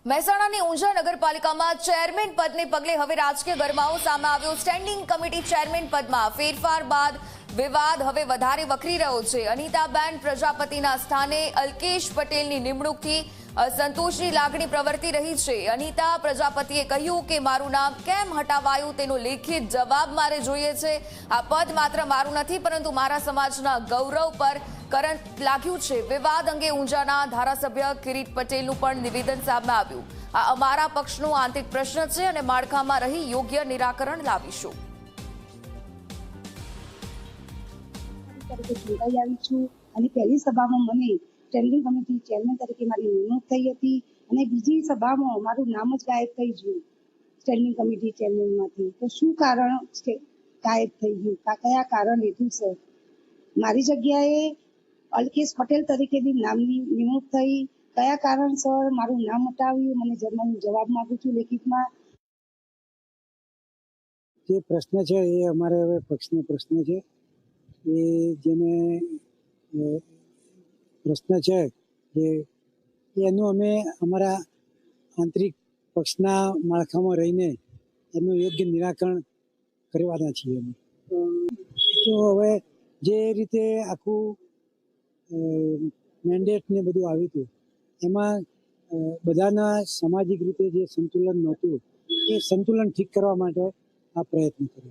મહેસાણાની ઊંઝા નગરપાલિકામાં ચેરમેન પદને પગલે હવે રાજકીય ગરમાવો સામે આવ્યો। સ્ટેન્ડિંગ કમિટી ચેરમેન પદમાં ફેરફાર બાદ વિવાદ હવે વધારે વકરી રહ્યો છે। અનિતાબેન પ્રજાપતિના સ્થાને અલ્કેશ પટેલની નિમણૂકથી અસંતોષની લાગણી પ્રવર્તી રહી છે। અનિતા પ્રજાપતિએ કહ્યું કે મારું નામ કેમ હટાવાયું તેનો લેખિત જવાબ મારે જોઈએ છે। આ પદ માત્ર મારું નથી પરંતુ મારા સમાજના ગૌરવ પર કરંટ લાગ્યું છે। વિવાદ અંગે ઊંઝાના ધારાસભ્ય કિરીટ પટેલનું પણ નિવેદન સામે આવ્યું। આ અમારા પક્ષનો આંતરિક પ્રશ્ન છે અને માળખામાં રહી યોગ્ય નિરાકરણ લાવીશું। ચૂંટાઈ આવી છું અને પહેલી સભામાં મને સ્ટેન્ડિંગ કમિટી ચેરમેન તરીકે મારી નિમણૂક થઈ હતી અને બીજી સભામાં મારું નામ જ ગાયબ થઈ ગયું સ્ટેન્ડિંગ કમિટી ચેરમેનમાંથી। તો શું કારણ ગાયબ થઈ ગયું, કયા કારણ હેતુસર મારી જગ્યાએ અલ્કેશ પટેલ તરીકેની નામની નિમણૂક થઈ, કયા કારણસર મારું નામ હટાવ્યું, મને જવાબ માંગુ છું લેખિતમાં। જે પ્રશ્ન છે એ અમારે હવે પક્ષનો પ્રશ્ન છે। એ જેને પ્રશ્ન છે કે એનું અમે અમારા આંતરિક પક્ષના માળખામાં રહીને એનું યોગ્ય નિરાકરણ કરવાના છીએ। તો હવે જે રીતે આખું મેન્ડેટ ને બધું આવ્યું હતું એમાં બધાના સામાજિક રીતે જે સંતુલન નહોતું એ સંતુલન ઠીક કરવા માટે આ પ્રયત્ન કર્યો।